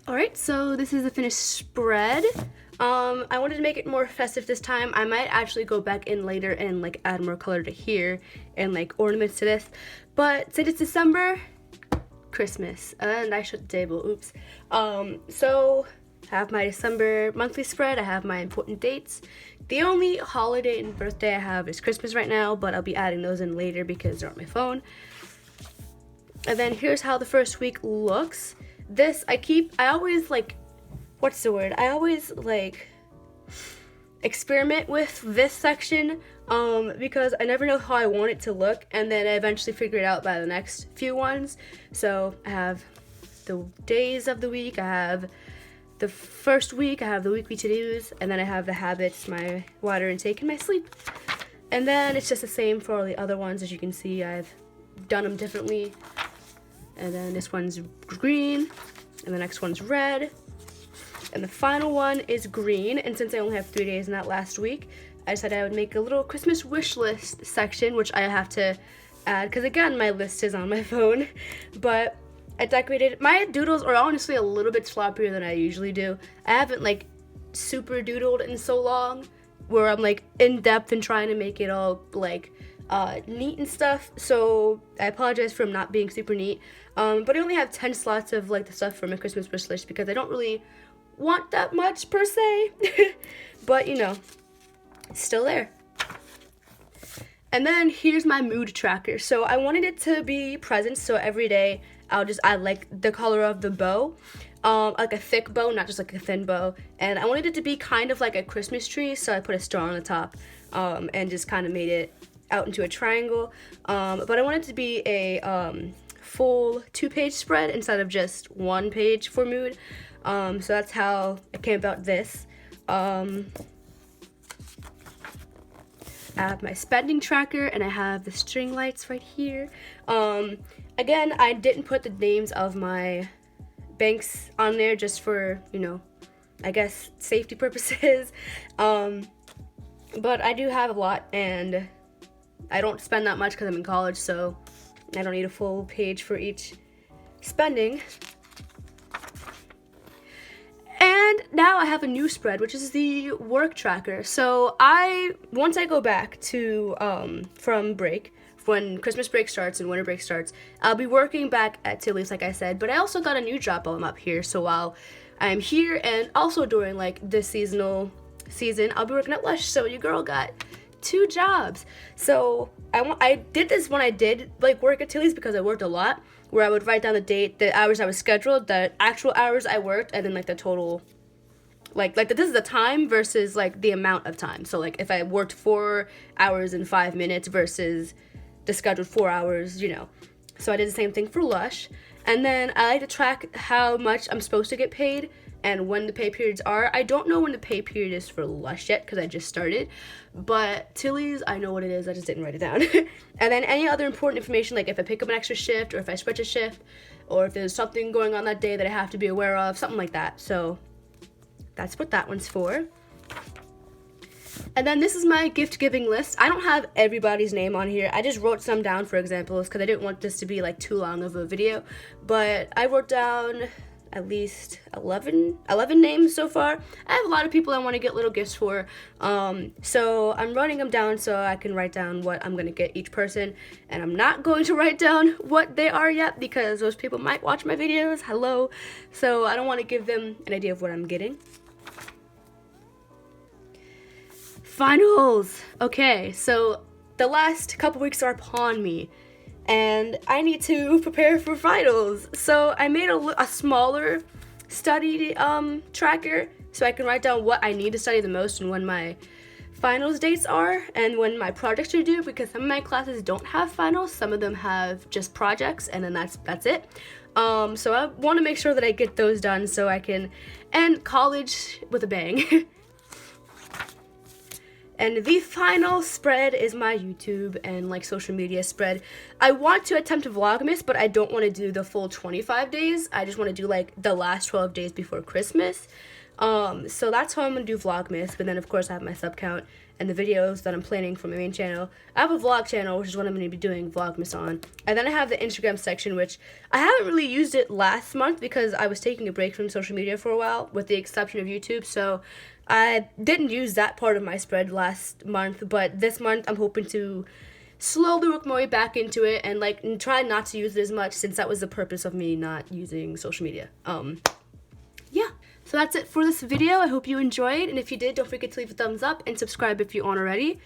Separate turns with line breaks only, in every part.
Alright, so this is the finished spread. I wanted to make it more festive this time. I might actually go back in later and like add more color to here and like ornaments to this. But since it's December, Christmas, and I shut the table, oops. So I have my December monthly spread, I have my important dates. The only holiday and birthday I have is Christmas right now, but I'll be adding those in later because they're on my phone. And then here's how the first week looks. This, I always like, what's the word? I always like experiment with this section because I never know how I want it to look, and then I eventually figure it out by the next few ones. So I have the days of the week, I have the first week, I have the weekly to-dos, and then I have the habits, my water intake, and my sleep. And then it's just the same for all the other ones. As you can see, I've done them differently. And then this one's green, and the next one's red, and the final one is green. And since I only have 3 days in that last week, I decided I would make a little Christmas wish list section, which I have to add because again my list is on my phone. But I decorated, my doodles are honestly a little bit sloppier than I usually do. I haven't like super doodled in so long where I'm like in depth and trying to make it all like neat and stuff, so I apologize for not being super neat, but I only have 10 slots of like the stuff for my Christmas wish list because I don't really want that much per se. But you know, it's still there. And then here's my mood tracker. So I wanted it to be presents, so every day I'll just add like the color of the bow, like a thick bow, not just like a thin bow. And I wanted it to be kind of like a Christmas tree, so I put a star on the top and just kind of made it out into a triangle, but I want it to be a full 2-page spread instead of just 1 page for mood. So that's how I came about this. I have my spending tracker and I have the string lights right here. Again, I didn't put the names of my banks on there just for, you know, I guess safety purposes. But I do have a lot, and I don't spend that much because I'm in college, so I don't need a full page for each spending. And now I have a new spread, which is the work tracker. So once I go back to from break, when Christmas break starts and winter break starts, I'll be working back at Tilly's, like I said. But I also got a new job while I'm up here. So while I'm here and also during like this seasonal season, I'll be working at Lush. So your girl got 2 jobs. So I did this when I did like work at Tilly's because I worked a lot, where I would write down the date, the hours I was scheduled, the actual hours I worked, and then like the total, like this is the time versus like the amount of time. So like if I worked 4 hours and 5 minutes versus the scheduled 4 hours, you know. So I did the same thing for Lush. And then I like to track how much I'm supposed to get paid and when the pay periods are. I don't know when the pay period is for Lush yet because I just started, but Tilly's, I know what it is, I just didn't write it down. And then any other important information, like if I pick up an extra shift or if I switch a shift or if there's something going on that day that I have to be aware of, something like that. So that's what that one's for. And then this is my gift giving list. I don't have everybody's name on here. I just wrote some down for examples because I didn't want this to be like too long of a video, but I wrote down at least 11 names so far. I have a lot of people I want to get little gifts for, so I'm writing them down so I can write down what I'm going to get each person, and I'm not going to write down what they are yet because those people might watch my videos, hello, so I don't want to give them an idea of what I'm getting. Finals! Okay, so the last couple weeks are upon me, and I need to prepare for finals. So I made a smaller study tracker so I can write down what I need to study the most and when my finals dates are and when my projects are due, because some of my classes don't have finals, some of them have just projects, and then that's it. So I want to make sure that I get those done so I can end college with a bang. And the final spread is my YouTube and like social media spread. I want to attempt Vlogmas, but I don't want to do the full 25 days. I just want to do like the last 12 days before Christmas. So that's how I'm going to do Vlogmas. But then of course I have my sub count and the videos that I'm planning for my main channel. I have a vlog channel, which is what I'm going to be doing Vlogmas on. And then I have the Instagram section, which I haven't really used it last month because I was taking a break from social media for a while, with the exception of YouTube. So I didn't use that part of my spread last month, but this month I'm hoping to slowly work my way back into it and like try not to use it as much, since that was the purpose of me not using social media. Yeah. So that's it for this video. I hope you enjoyed, and if you did, don't forget to leave a thumbs up and subscribe if you aren't already.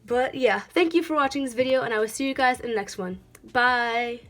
But yeah, thank you for watching this video, and I will see you guys in the next one. Bye!